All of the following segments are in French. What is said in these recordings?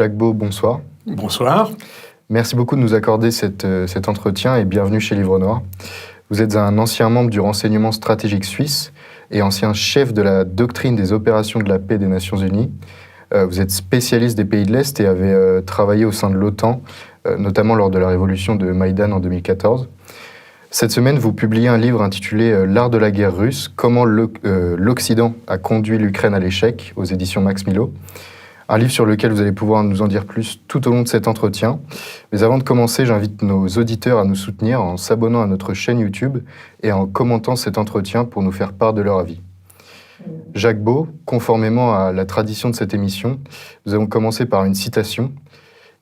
Jacques Beau, bonsoir. Bonsoir. Merci beaucoup de nous accorder cet entretien et bienvenue chez Livre Noir. Vous êtes un ancien membre du renseignement stratégique suisse et ancien chef de la doctrine des opérations de la paix des Nations Unies. Vous êtes spécialiste des pays de l'Est et avez travaillé au sein de l'OTAN, notamment lors de la révolution de Maïdan en 2014. Cette semaine, vous publiez un livre intitulé « L'art de la guerre russe, comment l'Occident a conduit l'Ukraine à l'échec » aux éditions Max Milo. Un livre sur lequel vous allez pouvoir nous en dire plus tout au long de cet entretien. Mais avant de commencer, j'invite nos auditeurs à nous soutenir en s'abonnant à notre chaîne YouTube et en commentant cet entretien pour nous faire part de leur avis. Jacques Beau, conformément à la tradition de cette émission, nous allons commencer par une citation.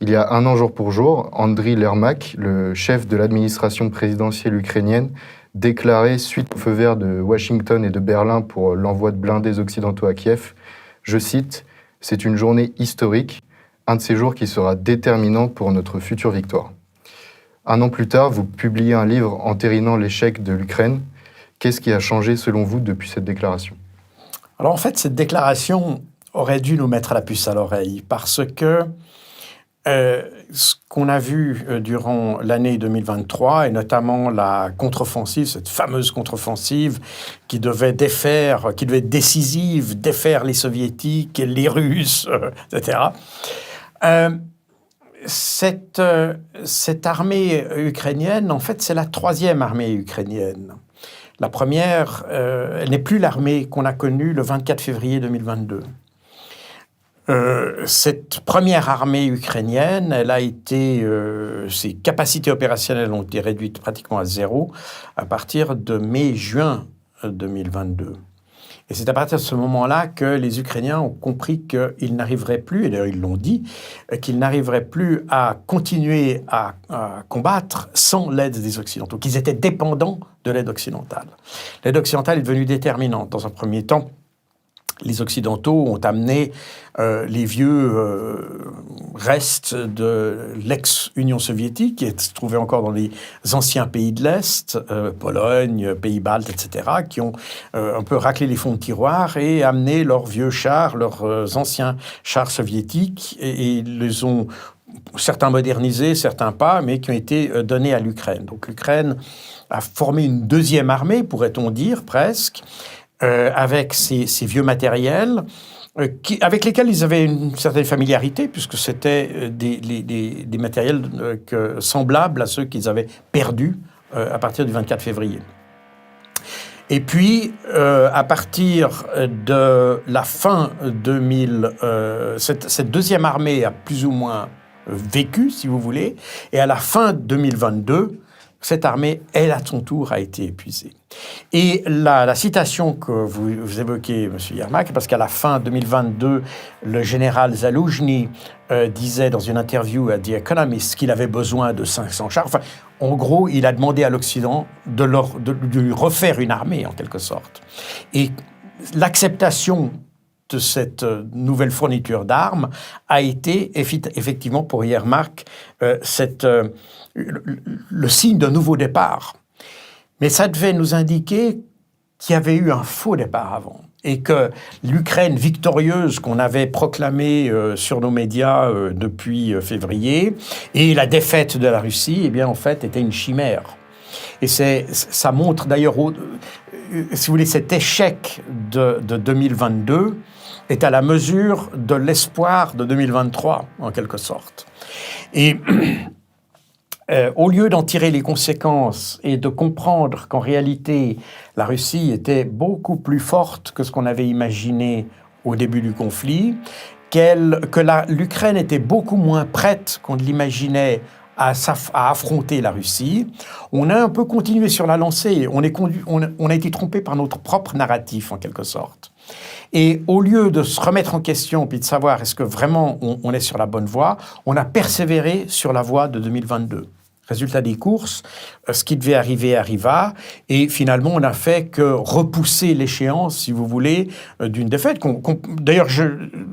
Il y a un an jour pour jour, Andriy Lermak, le chef de l'administration présidentielle ukrainienne, déclarait, suite au feu vert de Washington et de Berlin pour l'envoi de blindés occidentaux à Kiev, je cite, « C'est une journée historique, un de ces jours qui sera déterminant pour notre future victoire ». Un an plus tard, vous publiez un livre entérinant l'échec de l'Ukraine. Qu'est-ce qui a changé selon vous depuis cette déclaration ? Alors en fait, cette déclaration aurait dû nous mettre la puce à l'oreille parce que ce qu'on a vu durant l'année 2023, et notamment la contre-offensive, cette fameuse contre-offensive qui devait être décisive, défaire les Soviétiques, les Russes, etc. Cette armée ukrainienne, en fait, c'est la troisième armée ukrainienne. La première, elle n'est plus l'armée qu'on a connue le 24 février 2022. Cette première armée ukrainienne, ses capacités opérationnelles ont été réduites pratiquement à zéro à partir de mai-juin 2022. Et c'est à partir de ce moment-là que les Ukrainiens ont compris qu'ils n'arriveraient plus, et d'ailleurs ils l'ont dit, qu'ils n'arriveraient plus à continuer à combattre sans l'aide des Occidentaux, qu'ils étaient dépendants de l'aide occidentale. L'aide occidentale est devenue déterminante. Dans un premier temps, les Occidentaux ont amené les vieux restes de l'ex-Union soviétique, qui se trouvaient encore dans les anciens pays de l'Est, Pologne, Pays-Baltes, etc., qui ont un peu raclé les fonds de tiroir et amené leurs vieux chars, leurs anciens chars soviétiques, et les ont certains modernisés, certains pas, mais qui ont été donnés à l'Ukraine. Donc l'Ukraine a formé une deuxième armée, pourrait-on dire, presque, avec ces vieux matériels, avec lesquels ils avaient une certaine familiarité, puisque c'était des matériels semblables à ceux qu'ils avaient perdus à partir du 24 février. Et puis, à partir de la fin 2000, cette deuxième armée a plus ou moins vécu, si vous voulez, et à la fin 2022, cette armée, elle, à son tour, a été épuisée. Et la citation que vous évoquez, M. Yermak, parce qu'à la fin 2022, le général Zaloujny disait dans une interview à The Economist qu'il avait besoin de 500 chars. Enfin, en gros, il a demandé à l'Occident de lui refaire une armée, en quelque sorte. Et l'acceptation de cette nouvelle fourniture d'armes a été effectivement pour Yermak le signe d'un nouveau départ. Mais ça devait nous indiquer qu'il y avait eu un faux départ avant et que l'Ukraine victorieuse qu'on avait proclamée sur nos médias depuis février et la défaite de la Russie, eh bien, en fait, était une chimère. Et ça montre d'ailleurs, si vous voulez, cet échec de 2022 est à la mesure de l'espoir de 2023, en quelque sorte. Et au lieu d'en tirer les conséquences et de comprendre qu'en réalité, la Russie était beaucoup plus forte que ce qu'on avait imaginé au début du conflit, l'Ukraine était beaucoup moins prête qu'on ne l'imaginait à affronter la Russie, on a un peu continué sur la lancée. On a été trompé par notre propre narratif, en quelque sorte. Et au lieu de se remettre en question puis de savoir est-ce que vraiment on est sur la bonne voie, on a persévéré sur la voie de 2022. Résultat des courses, ce qui devait arriver arriva, et finalement on n'a fait que repousser l'échéance, si vous voulez, d'une défaite. D'ailleurs,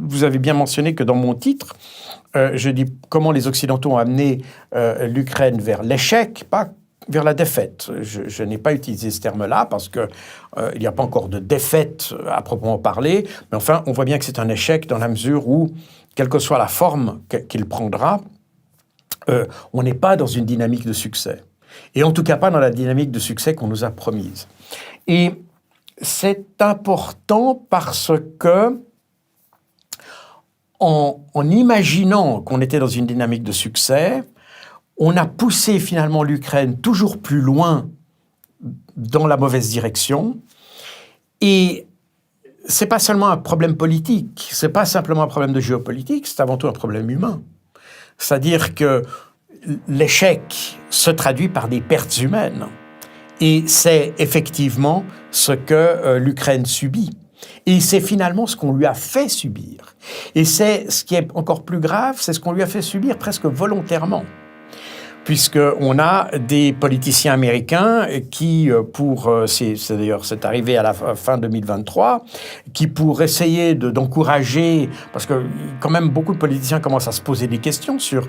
vous avez bien mentionné que dans mon titre, je dis comment les Occidentaux ont amené l'Ukraine vers l'échec, pas vers la défaite. Je n'ai pas utilisé ce terme-là parce qu'il n'y a pas encore de défaite à proprement parler, mais enfin, on voit bien que c'est un échec dans la mesure où quelle que soit la forme qu'il prendra, on n'est pas dans une dynamique de succès. Et en tout cas pas dans la dynamique de succès qu'on nous a promise. Et c'est important parce que, en imaginant qu'on était dans une dynamique de succès, on a poussé finalement l'Ukraine toujours plus loin dans la mauvaise direction. Et c'est pas seulement un problème politique, c'est pas simplement un problème de géopolitique, c'est avant tout un problème humain. C'est-à-dire que l'échec se traduit par des pertes humaines. Et c'est effectivement ce que l'Ukraine subit. Et c'est finalement ce qu'on lui a fait subir. Et c'est ce qui est encore plus grave, c'est ce qu'on lui a fait subir presque volontairement. Puisqu'on a des politiciens américains qui, c'est arrivé à la fin 2023, qui pour essayer d'encourager, parce que quand même beaucoup de politiciens commencent à se poser des questions sur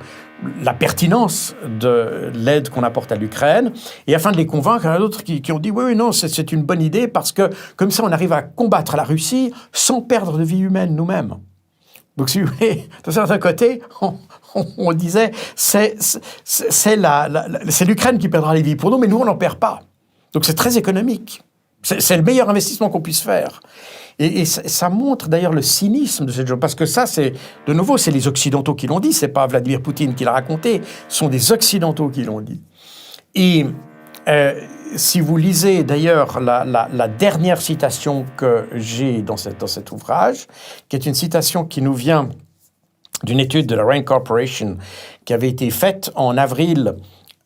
la pertinence de l'aide qu'on apporte à l'Ukraine, et afin de les convaincre, il y en a d'autres qui ont dit oui, non, c'est une bonne idée, parce que comme ça on arrive à combattre la Russie sans perdre de vie humaine nous-mêmes. Donc, si vous voulez, d'un certain côté, on disait, c'est l'Ukraine qui perdra les vies pour nous, mais nous, on n'en perd pas. Donc, c'est très économique. C'est le meilleur investissement qu'on puisse faire. Et ça montre d'ailleurs le cynisme de cette chose, parce que ça, de nouveau, c'est les Occidentaux qui l'ont dit, c'est pas Vladimir Poutine qui l'a raconté, ce sont des Occidentaux qui l'ont dit. Et si vous lisez d'ailleurs la dernière citation que j'ai dans cet ouvrage, qui est une citation qui nous vient d'une étude de la Rand Corporation qui avait été faite en avril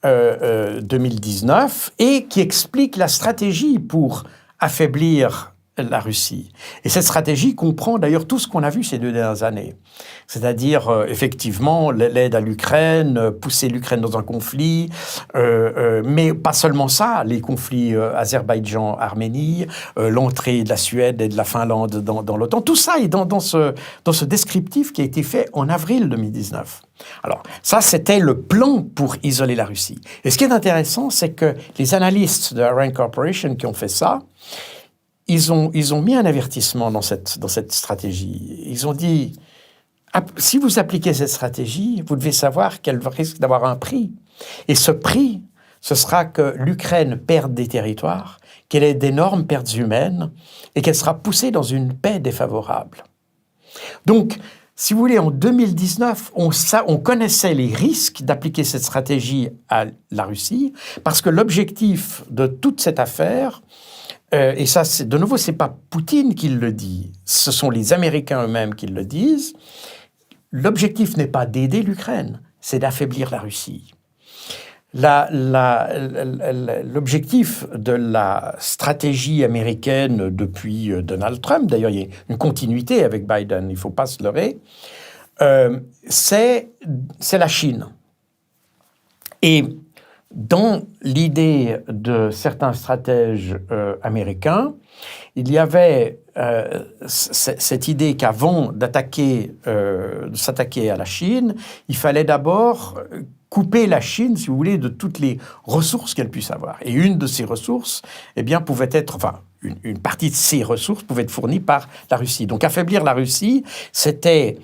2019 et qui explique la stratégie pour affaiblir la Russie. Et cette stratégie comprend d'ailleurs tout ce qu'on a vu ces 2 dernières années. C'est-à-dire, effectivement, l'aide à l'Ukraine, pousser l'Ukraine dans un conflit, mais pas seulement ça, les conflits Azerbaïdjan-Arménie, l'entrée de la Suède et de la Finlande dans l'OTAN, tout ça est dans ce descriptif qui a été fait en avril 2019. Alors, ça, c'était le plan pour isoler la Russie. Et ce qui est intéressant, c'est que les analystes de la Rand Corporation qui ont fait ça, ils ont mis un avertissement dans cette stratégie. Ils ont dit, si vous appliquez cette stratégie, vous devez savoir qu'elle risque d'avoir un prix. Et ce prix, ce sera que l'Ukraine perde des territoires, qu'elle ait d'énormes pertes humaines et qu'elle sera poussée dans une paix défavorable. Donc, si vous voulez, en 2019, on connaissait les risques d'appliquer cette stratégie à la Russie parce que l'objectif de toute cette affaire, et ça, de nouveau, c'est pas Poutine qui le dit, ce sont les Américains eux-mêmes qui le disent. L'objectif n'est pas d'aider l'Ukraine, c'est d'affaiblir la Russie. L'objectif de la stratégie américaine depuis Donald Trump, d'ailleurs, il y a une continuité avec Biden, il ne faut pas se leurrer, c'est la Chine. Et dans l'idée de certains stratèges américains, il y avait cette idée qu'avant de s'attaquer à la Chine, il fallait d'abord couper la Chine, si vous voulez, de toutes les ressources qu'elle puisse avoir. Et une de ces ressources, eh bien, pouvait être, enfin, une partie de ces ressources pouvait être fournie par la Russie. Donc, affaiblir la Russie, c'était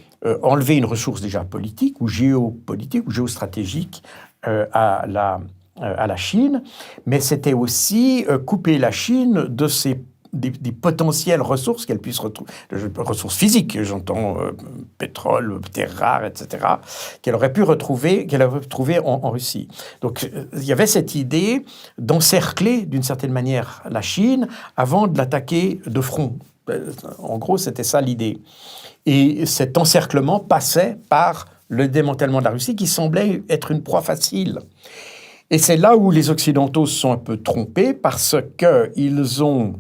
enlever une ressource déjà politique ou géopolitique ou géostratégique à la Chine, mais c'était aussi couper la Chine de des potentielles ressources qu'elle puisse retrouver, ressources physiques, j'entends pétrole, terres rares, etc., qu'elle aurait pu retrouver en Russie. Donc il y avait cette idée d'encercler d'une certaine manière la Chine avant de l'attaquer de front. En gros, c'était ça l'idée. Et cet encerclement passait par le démantèlement de la Russie qui semblait être une proie facile. Et c'est là où les Occidentaux se sont un peu trompés parce qu'ils ont...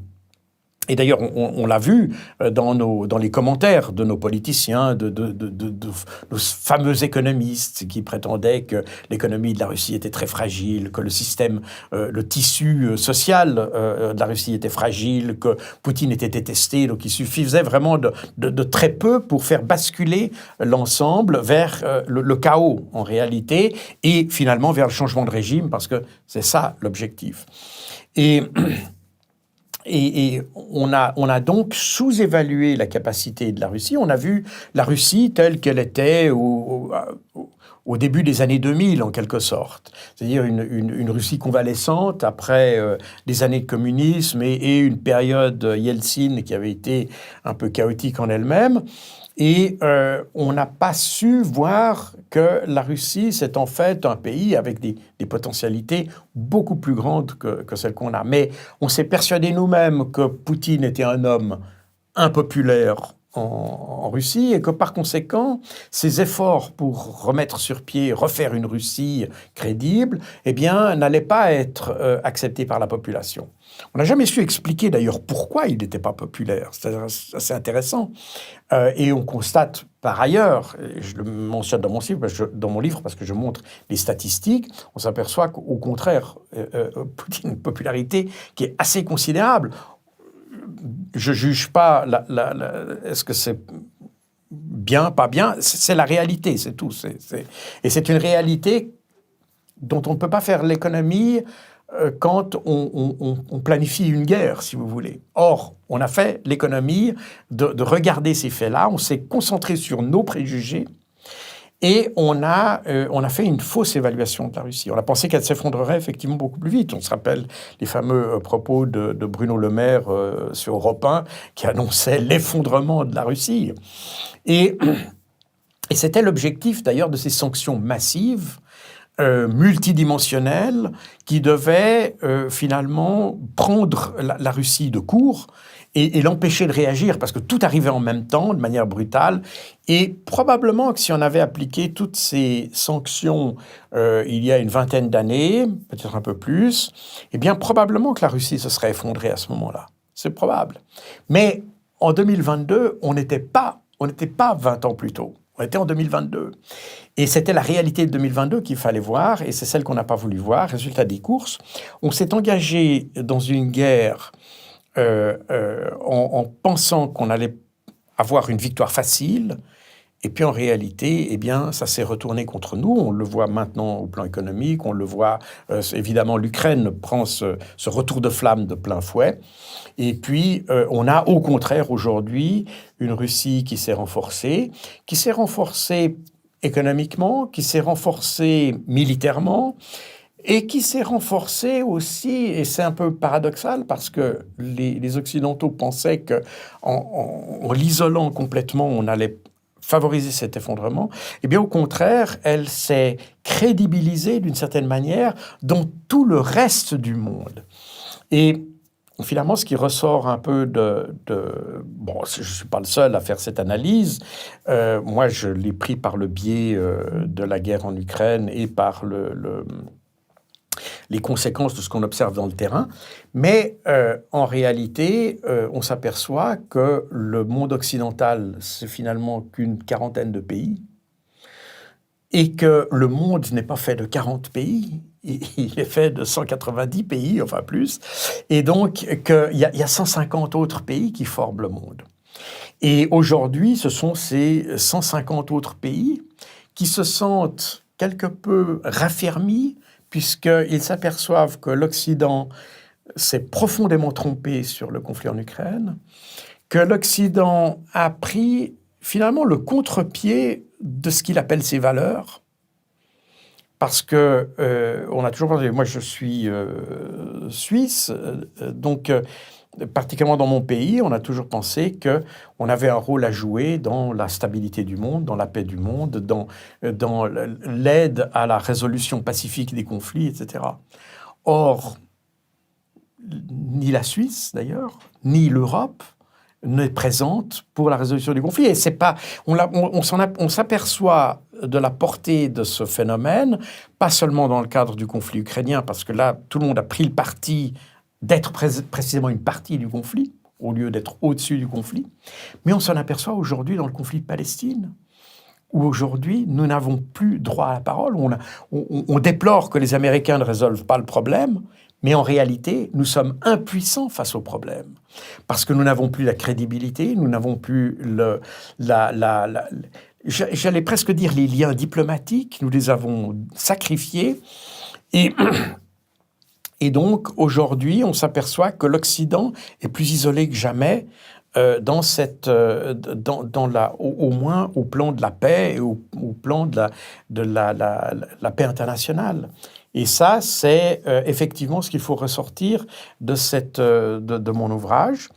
Et d'ailleurs, on l'a vu dans les commentaires de nos politiciens, de nos fameux économistes qui prétendaient que l'économie de la Russie était très fragile, que le système, le tissu social de la Russie était fragile, que Poutine était détesté. Donc il suffisait vraiment de très peu pour faire basculer l'ensemble vers le chaos en réalité et finalement vers le changement de régime parce que c'est ça l'objectif. Et on a donc sous-évalué la capacité de la Russie. On a vu la Russie telle qu'elle était au début des années 2000, en quelque sorte. C'est-à-dire une Russie convalescente après des années de communisme et une période Yeltsin qui avait été un peu chaotique en elle-même. Et on n'a pas su voir que la Russie, c'est en fait un pays avec des potentialités beaucoup plus grandes que celles qu'on a. Mais on s'est persuadé nous-mêmes que Poutine était un homme impopulaire en Russie et que par conséquent, ses efforts pour remettre sur pied, refaire une Russie crédible, eh bien, n'allaient pas être acceptés par la population. On n'a jamais su expliquer d'ailleurs pourquoi il n'était pas populaire. C'est assez intéressant. Et on constate par ailleurs, et je le mentionne dans mon livre parce que je montre les statistiques, on s'aperçoit qu'au contraire, Poutine a une popularité qui est assez considérable. Je ne juge pas est-ce que c'est bien, pas bien, c'est la réalité, c'est tout. Et c'est une réalité dont on ne peut pas faire l'économie quand on planifie une guerre, si vous voulez. Or, on a fait l'économie de regarder ces faits-là, on s'est concentré sur nos préjugés et on a fait une fausse évaluation de la Russie. On a pensé qu'elle s'effondrerait effectivement beaucoup plus vite. On se rappelle les fameux propos de Bruno Le Maire sur Europe 1 qui annonçait l'effondrement de la Russie. Et c'était l'objectif d'ailleurs de ces sanctions massives multidimensionnelle qui devait finalement prendre la Russie de court et l'empêcher de réagir parce que tout arrivait en même temps, de manière brutale. Et probablement que si on avait appliqué toutes ces sanctions il y a une vingtaine d'années, peut-être un peu plus, eh bien probablement que la Russie se serait effondrée à ce moment-là. C'est probable. Mais en 2022, on n'était pas 20 ans plus tôt. On était en 2022. Et c'était la réalité de 2022 qu'il fallait voir, et c'est celle qu'on n'a pas voulu voir. Résultat des courses, on s'est engagé dans une guerre en pensant qu'on allait avoir une victoire facile, et puis en réalité, eh bien, ça s'est retourné contre nous. On le voit maintenant au plan économique, on le voit, évidemment, l'Ukraine prend ce retour de flamme de plein fouet. Et puis, on a au contraire aujourd'hui une Russie qui s'est renforcée économiquement, qui s'est renforcée militairement et qui s'est renforcée aussi, et c'est un peu paradoxal parce que les Occidentaux pensaient qu'en l'isolant complètement, on allait favoriser cet effondrement. Eh bien, au contraire, elle s'est crédibilisée d'une certaine manière dans tout le reste du monde. Et finalement, ce qui ressort un peu bon, je ne suis pas le seul à faire cette analyse. Moi, je l'ai pris par le biais de la guerre en Ukraine et par les conséquences de ce qu'on observe dans le terrain. Mais en réalité, on s'aperçoit que le monde occidental, c'est finalement qu'une quarantaine de pays et que le monde n'est pas fait de 40 pays. Il est fait de 190 pays, enfin plus, et donc qu'il y a 150 autres pays qui forment le monde. Et aujourd'hui, ce sont ces 150 autres pays qui se sentent quelque peu raffermis, puisqu'ils s'aperçoivent que l'Occident s'est profondément trompé sur le conflit en Ukraine, que l'Occident a pris finalement le contre-pied de ce qu'il appelle ses valeurs, parce que on a toujours pensé, moi je suis suisse, donc particulièrement dans mon pays, on a toujours pensé qu'on avait un rôle à jouer dans la stabilité du monde, dans la paix du monde, dans l'aide à la résolution pacifique des conflits, etc. Or, ni la Suisse d'ailleurs, ni l'Europe n'est présente pour la résolution du conflit. Et c'est pas, on s'aperçoit de la portée de ce phénomène, pas seulement dans le cadre du conflit ukrainien, parce que là, tout le monde a pris le parti d'être précisément une partie du conflit, au lieu d'être au-dessus du conflit, mais on s'en aperçoit aujourd'hui dans le conflit de Palestine, où aujourd'hui, nous n'avons plus droit à la parole. On déplore que les Américains ne résolvent pas le problème, mais en réalité, nous sommes impuissants face au problème. Parce que nous n'avons plus la crédibilité, nous n'avons plus j'allais presque dire les liens diplomatiques, nous les avons sacrifiés. Et Et donc, aujourd'hui, on s'aperçoit que l'Occident est plus isolé que jamais dans au moins au plan de la paix et au plan de la paix internationale. Et ça, c'est effectivement ce qu'il faut ressortir de mon ouvrage,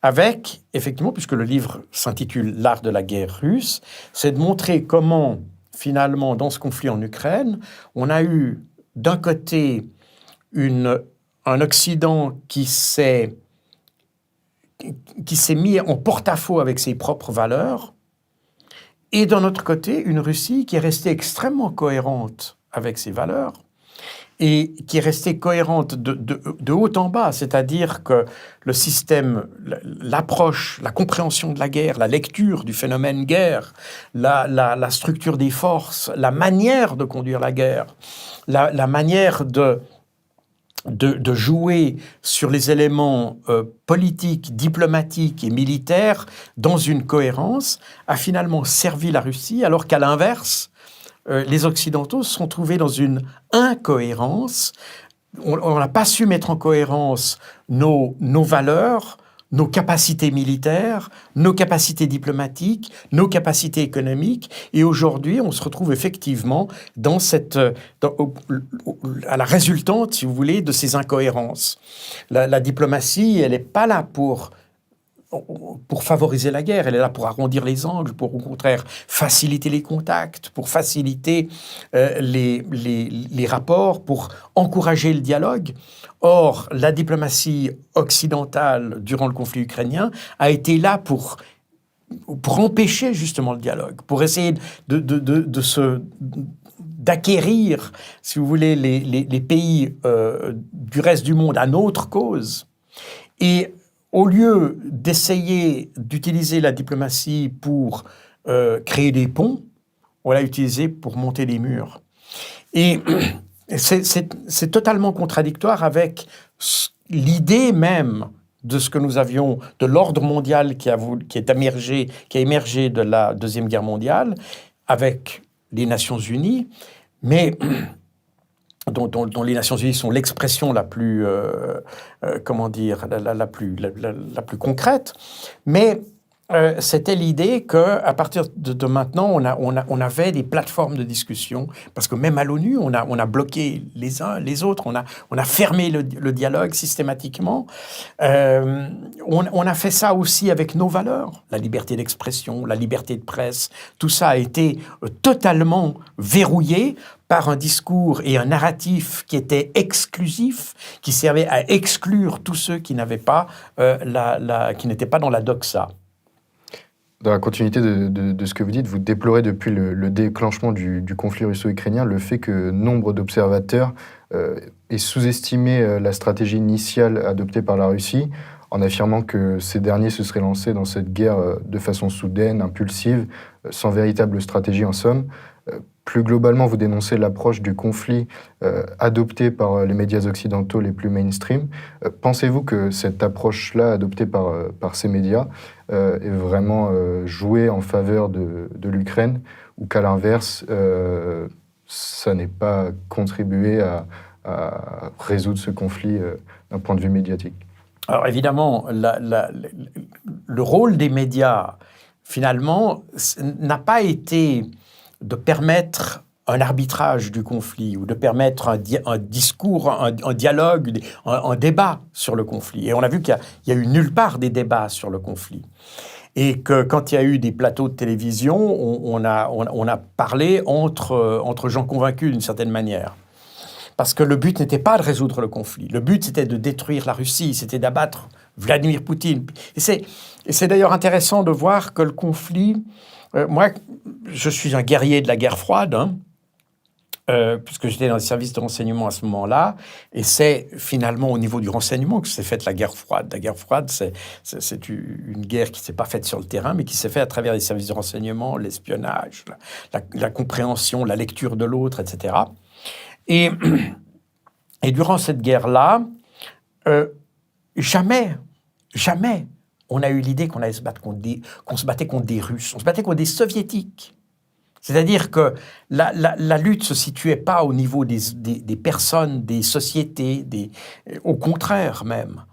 avec, effectivement, puisque le livre s'intitule « L'art de la guerre russe », c'est de montrer comment, finalement, dans ce conflit en Ukraine, on a eu, d'un côté, un Occident qui s'est mis en porte-à-faux avec ses propres valeurs, et d'un autre côté, une Russie qui est restée extrêmement cohérente avec ses valeurs, et qui est restée cohérente de haut en bas, c'est-à-dire que le système, l'approche, la compréhension de la guerre, la lecture du phénomène guerre, la structure des forces, la manière de conduire la guerre, la manière de jouer sur les éléments politiques, diplomatiques et militaires dans une cohérence, a finalement servi la Russie, alors qu'à l'inverse, les Occidentaux se sont trouvés dans une incohérence. On n'a pas su mettre en cohérence nos valeurs, nos capacités militaires, nos capacités diplomatiques, nos capacités économiques. Et aujourd'hui, on se retrouve effectivement à la résultante, si vous voulez, de ces incohérences. La diplomatie, elle n'est pas là pour favoriser la guerre, elle est là pour arrondir les angles, pour au contraire faciliter les contacts, pour faciliter les rapports, pour encourager le dialogue. Or, la diplomatie occidentale durant le conflit ukrainien a été là pour empêcher justement le dialogue, pour essayer d'acquérir, si vous voulez, les pays du reste du monde à notre cause. Et au lieu d'essayer d'utiliser la diplomatie pour créer des ponts, on l'a utilisée pour monter des murs. Et c'est totalement contradictoire avec l'idée même de ce que nous avions, de l'ordre mondial qui a émergé de la Deuxième Guerre mondiale, avec les Nations Unies, mais dont les Nations Unies sont l'expression la plus, la plus concrète, mais c'était l'idée qu'à partir de maintenant, on avait des plateformes de discussion, parce que même à l'ONU, on a bloqué les uns les autres, on a fermé le dialogue systématiquement. On a fait ça aussi avec nos valeurs, la liberté d'expression, la liberté de presse, tout ça a été totalement verrouillé par un discours et un narratif qui était exclusif, qui servait à exclure tous ceux qui n'avaient pas qui n'étaient pas dans la doxa. Dans la continuité de ce que vous dites, vous déplorez depuis le déclenchement du conflit russo-ukrainien le fait que nombre d'observateurs aient sous-estimé la stratégie initiale adoptée par la Russie, en affirmant que ces derniers se seraient lancés dans cette guerre de façon soudaine, impulsive, sans véritable stratégie en somme. Plus globalement, vous dénoncez l'approche du conflit adoptée par les médias occidentaux les plus mainstream. Pensez-vous que cette approche-là, adoptée par ces médias, est vraiment jouée en faveur de l'Ukraine, ou qu'à l'inverse, ça n'est pas contribué à résoudre ce conflit d'un point de vue médiatique? Alors évidemment, le rôle des médias, finalement, n'a pas été de permettre un arbitrage du conflit ou de permettre un discours, un dialogue, un débat sur le conflit. Et on a vu qu'il n'y a eu nulle part des débats sur le conflit. Et que quand il y a eu des plateaux de télévision, on a parlé entre gens convaincus d'une certaine manière. Parce que le but n'était pas de résoudre le conflit. Le but, c'était de détruire la Russie, c'était d'abattre Vladimir Poutine. Et c'est d'ailleurs intéressant de voir que le conflit... moi, je suis un guerrier de la guerre froide, puisque j'étais dans les services de renseignement à ce moment-là, et c'est finalement au niveau du renseignement que s'est faite la guerre froide. La guerre froide, c'est une guerre qui ne s'est pas faite sur le terrain, mais qui s'est faite à travers les services de renseignement, l'espionnage, la compréhension, la lecture de l'autre, etc. Et durant cette guerre-là, jamais on a eu l'idée qu'on se battait contre des Russes. On se battait contre des Soviétiques C'est-à-dire que la lutte ne se situait pas au niveau des personnes, des sociétés, au contraire même,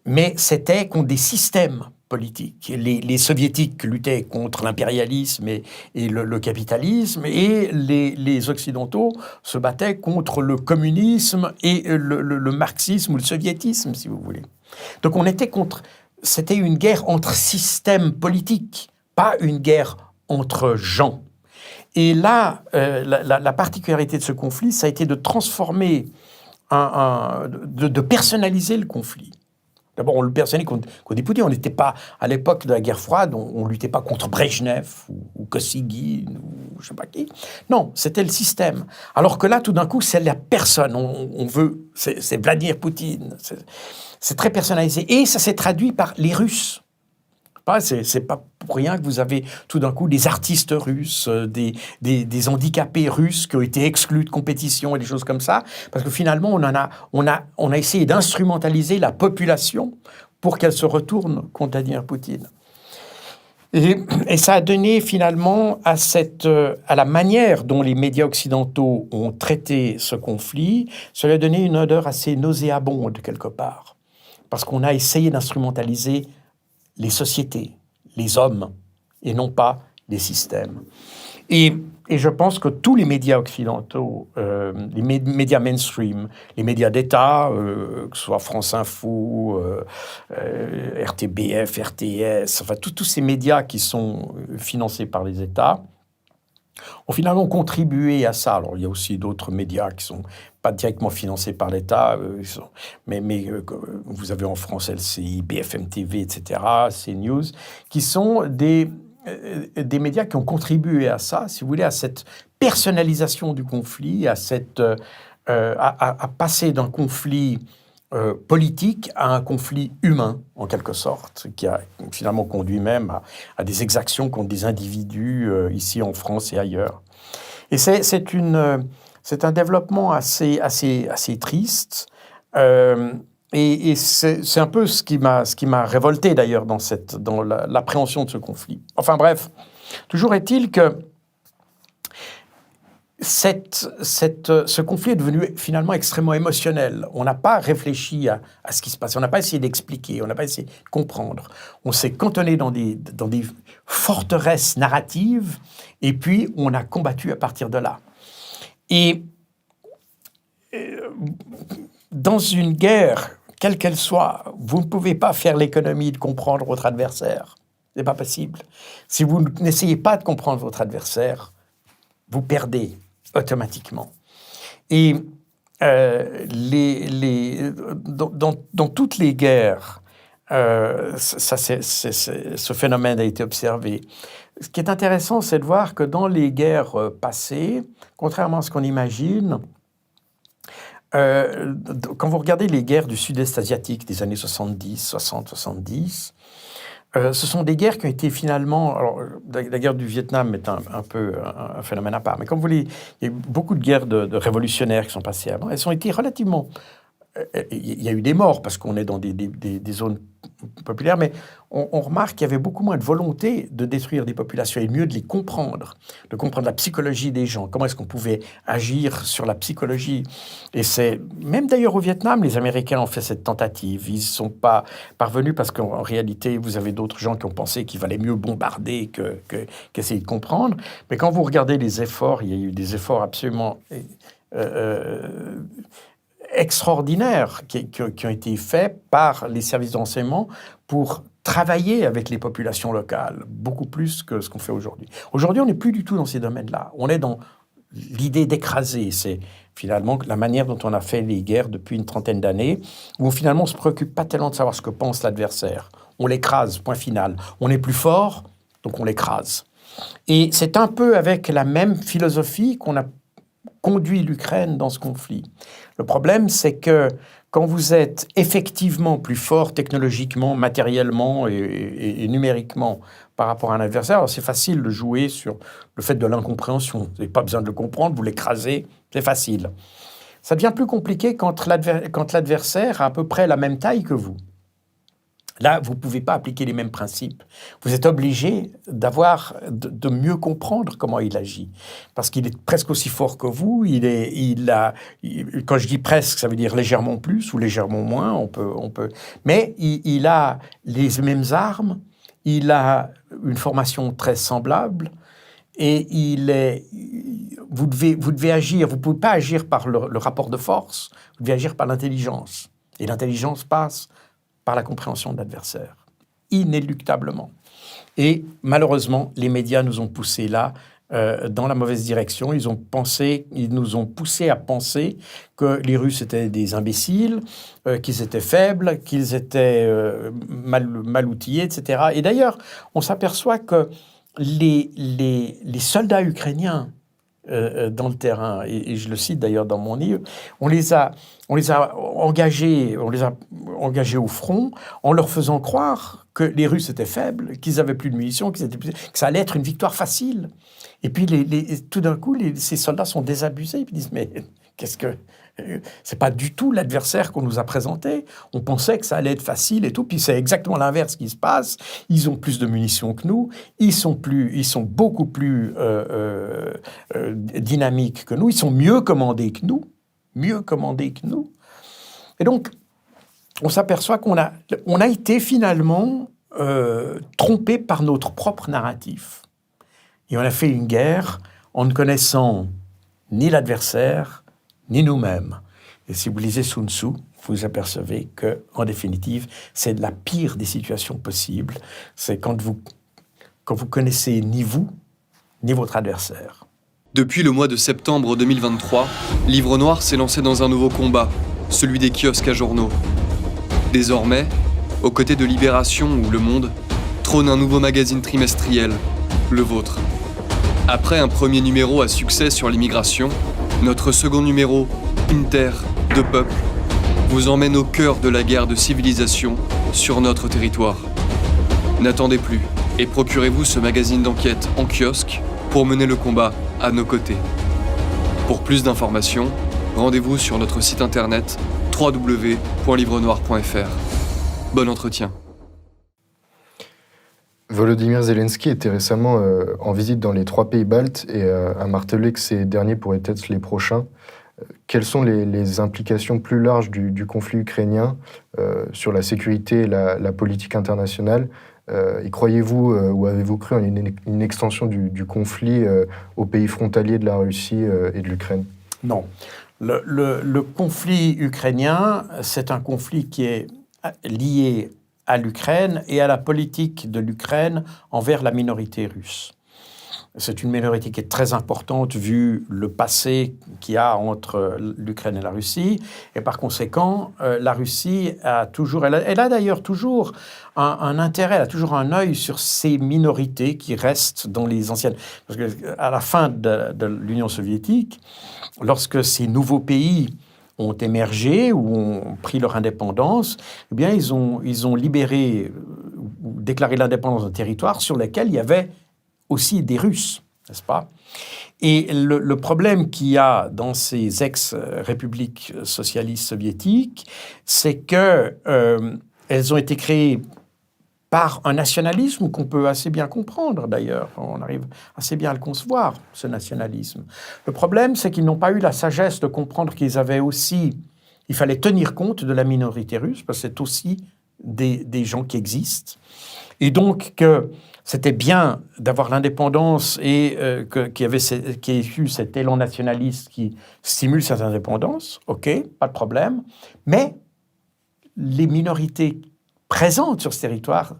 mais c'était contre des systèmes politiques. Les soviétiques luttaient contre l'impérialisme et le capitalisme, et les occidentaux se battaient contre le communisme et le marxisme ou le soviétisme, si vous voulez. Donc c'était une guerre entre systèmes politiques, pas une guerre entre gens. Et là, la particularité de ce conflit, ça a été de transformer, de personnaliser le conflit. D'abord, on le personnalisait contre des Poutine. On n'était pas, à l'époque de la guerre froide, on ne luttait pas contre Brejnev ou Kosygin ou je ne sais pas qui. Non, c'était le système. Alors que là, tout d'un coup, c'est la personne. On veut, c'est Vladimir Poutine. C'est très personnalisé. Et ça s'est traduit par les Russes. C'est pas pour rien que vous avez tout d'un coup des artistes russes, des handicapés russes qui ont été exclus de compétition et des choses comme ça, parce que finalement on a essayé d'instrumentaliser la population pour qu'elle se retourne contre Vladimir Poutine. Et ça a donné finalement à la manière dont les médias occidentaux ont traité ce conflit, ça lui a donné une odeur assez nauséabonde quelque part, parce qu'on a essayé d'instrumentaliser les sociétés, les hommes, et non pas les systèmes. Et je pense que tous les médias occidentaux, les médias mainstream, les médias d'État, que ce soit France Info, RTBF, RTS, enfin tous ces médias qui sont financés par les États, ont finalement contribué à ça. Alors, il y a aussi d'autres médias qui ne sont pas directement financés par l'État, mais vous avez en France LCI, BFM TV, etc., CNews, qui sont des médias qui ont contribué à ça, si vous voulez, à cette personnalisation du conflit, à passer d'un conflit politique à un conflit humain, en quelque sorte, qui a finalement conduit même à des exactions contre des individus ici en France et ailleurs. Et c'est un développement assez triste, et c'est un peu ce qui m'a révolté d'ailleurs dans l'appréhension de ce conflit. Enfin bref, toujours est-il que ce conflit est devenu finalement extrêmement émotionnel. On n'a pas réfléchi à ce qui se passe, on n'a pas essayé d'expliquer, on n'a pas essayé de comprendre. On s'est cantonné dans des forteresses narratives, et puis on a combattu à partir de là. Et dans une guerre, quelle qu'elle soit, vous ne pouvez pas faire l'économie de comprendre votre adversaire. Ce n'est pas possible. Si vous n'essayez pas de comprendre votre adversaire, vous perdez automatiquement. Et dans toutes les guerres, ce phénomène a été observé. Ce qui est intéressant, c'est de voir que dans les guerres passées, contrairement à ce qu'on imagine, quand vous regardez les guerres du sud-est asiatique des années 70, ce sont des guerres qui ont été finalement... Alors, la guerre du Vietnam est un peu un phénomène à part, mais comme vous voulez, il y a eu beaucoup de guerres de révolutionnaires qui sont passées avant. Elles ont été relativement... Il y a eu des morts parce qu'on est dans des zones populaires, mais on remarque qu'il y avait beaucoup moins de volonté de détruire des populations et mieux de les comprendre, de comprendre la psychologie des gens, comment est-ce qu'on pouvait agir sur la psychologie. Et c'est, même d'ailleurs au Vietnam, les Américains ont fait cette tentative. Ils ne sont pas parvenus parce qu'en réalité, vous avez d'autres gens qui ont pensé qu'il valait mieux bombarder qu'essayer de comprendre. Mais quand vous regardez les efforts, il y a eu des efforts absolument... extraordinaires qui ont été faits par les services de renseignement pour travailler avec les populations locales, beaucoup plus que ce qu'on fait aujourd'hui. Aujourd'hui, on n'est plus du tout dans ces domaines-là. On est dans l'idée d'écraser. C'est finalement la manière dont on a fait les guerres depuis une trentaine d'années, où finalement on ne se préoccupe pas tellement de savoir ce que pense l'adversaire. On l'écrase, point final. On est plus fort, donc on l'écrase. Et c'est un peu avec la même philosophie qu'on a conduit l'Ukraine dans ce conflit. Le problème, c'est que quand vous êtes effectivement plus fort technologiquement, matériellement et numériquement par rapport à un adversaire, alors c'est facile de jouer sur le fait de l'incompréhension. Vous n'avez pas besoin de le comprendre, vous l'écrasez, c'est facile. Ça devient plus compliqué quand l'adversaire a à peu près la même taille que vous. Là, vous ne pouvez pas appliquer les mêmes principes. Vous êtes obligé de mieux comprendre comment il agit. Parce qu'il est presque aussi fort que vous. Quand je dis presque, ça veut dire légèrement plus ou légèrement moins. Mais il a les mêmes armes. Il a une formation très semblable. Et vous devez agir. Vous ne pouvez pas agir par le rapport de force. Vous devez agir par l'intelligence. Et l'intelligence passe par la compréhension de l'adversaire, inéluctablement. Et malheureusement, les médias nous ont poussés là, dans la mauvaise direction. Ils nous ont poussés à penser que les Russes étaient des imbéciles, qu'ils étaient faibles, qu'ils étaient mal outillés, etc. Et d'ailleurs, on s'aperçoit que les soldats ukrainiens dans le terrain, et je le cite d'ailleurs dans mon livre, on les a engagés au front en leur faisant croire que les Russes étaient faibles, qu'ils avaient plus de munitions, que ça allait être une victoire facile. Et puis tout d'un coup, ces soldats sont désabusés. Ils disent mais c'est pas du tout l'adversaire qu'on nous a présenté. On pensait que ça allait être facile et tout. Puis c'est exactement l'inverse qui se passe. Ils ont plus de munitions que nous. Ils sont beaucoup plus dynamiques que nous. Ils sont mieux commandés que nous. Et donc, on s'aperçoit qu'on a été finalement trompé par notre propre narratif. Et on a fait une guerre en ne connaissant ni l'adversaire, ni nous-mêmes. Et si vous lisez Sun Tzu, vous apercevez que, en définitive, c'est la pire des situations possibles. C'est quand vous connaissez ni vous, ni votre adversaire. Depuis le mois de septembre 2023, Livre Noir s'est lancé dans un nouveau combat, celui des kiosques à journaux. Désormais, aux côtés de Libération ou Le Monde, trône un nouveau magazine trimestriel, le vôtre. Après un premier numéro à succès sur l'immigration, notre second numéro, Inter, de peuple, vous emmène au cœur de la guerre de civilisation sur notre territoire. N'attendez plus et procurez-vous ce magazine d'enquête en kiosque pour mener le combat à nos côtés. Pour plus d'informations, rendez-vous sur notre site internet www.livrenoir.fr. Bon entretien. Volodymyr Zelensky était récemment en visite dans les 3 pays baltes et a martelé que ces derniers pourraient être les prochains. Quelles sont les implications plus larges du conflit ukrainien sur la sécurité et la politique internationale et croyez-vous ou avez-vous cru en une extension du conflit aux pays frontaliers de la Russie et de l'Ukraine ? Non. Le conflit ukrainien, c'est un conflit qui est lié à l'Ukraine et à la politique de l'Ukraine envers la minorité russe. C'est une minorité qui est très importante vu le passé qu'il y a entre l'Ukraine et la Russie. Et par conséquent, la Russie a toujours... Elle a d'ailleurs toujours un intérêt, elle a toujours un œil sur ces minorités qui restent dans les anciennes... Parce qu'à la fin de l'Union soviétique, lorsque ces nouveaux pays ont émergé ou ont pris leur indépendance, eh bien, ils ont libéré ou déclaré l'indépendance d'un territoire sur lequel il y avait aussi des Russes, n'est-ce pas ? Et le problème qu'il y a dans ces ex-républiques socialistes soviétiques, c'est qu'elles ont été créées par un nationalisme qu'on peut assez bien comprendre, d'ailleurs. On arrive assez bien à le concevoir, ce nationalisme. Le problème, c'est qu'ils n'ont pas eu la sagesse de comprendre qu'ils avaient aussi... Il fallait tenir compte de la minorité russe, parce que c'est aussi des gens qui existent. Et donc, que c'était bien d'avoir l'indépendance et qu'il y ait eu cet élan nationaliste qui stimule cette indépendance. OK, pas de problème. Mais les minorités présentes sur ce territoire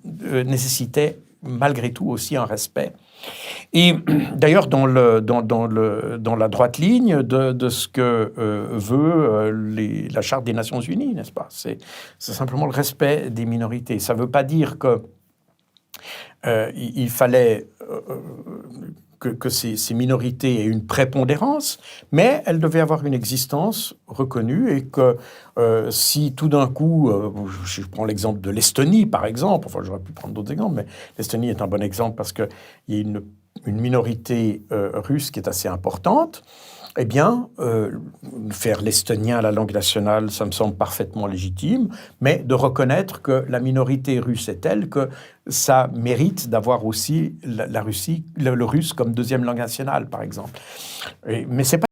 nécessitaient malgré tout aussi un respect. Et d'ailleurs, dans la droite ligne de ce que veut la Charte des Nations Unies, n'est-ce pas ? C'est simplement le respect des minorités. Ça ne veut pas dire que il fallait que ces minorités aient une prépondérance, mais elles devaient avoir une existence reconnue et que si tout d'un coup, je prends l'exemple de l'Estonie par exemple, enfin j'aurais pu prendre d'autres exemples, mais l'Estonie est un bon exemple parce qu'il y a une minorité russe qui est assez importante Eh bien, faire l'estonien la langue nationale, ça me semble parfaitement légitime, mais de reconnaître que la minorité russe est telle que ça mérite d'avoir aussi le russe comme deuxième langue nationale, par exemple. Mais c'est pas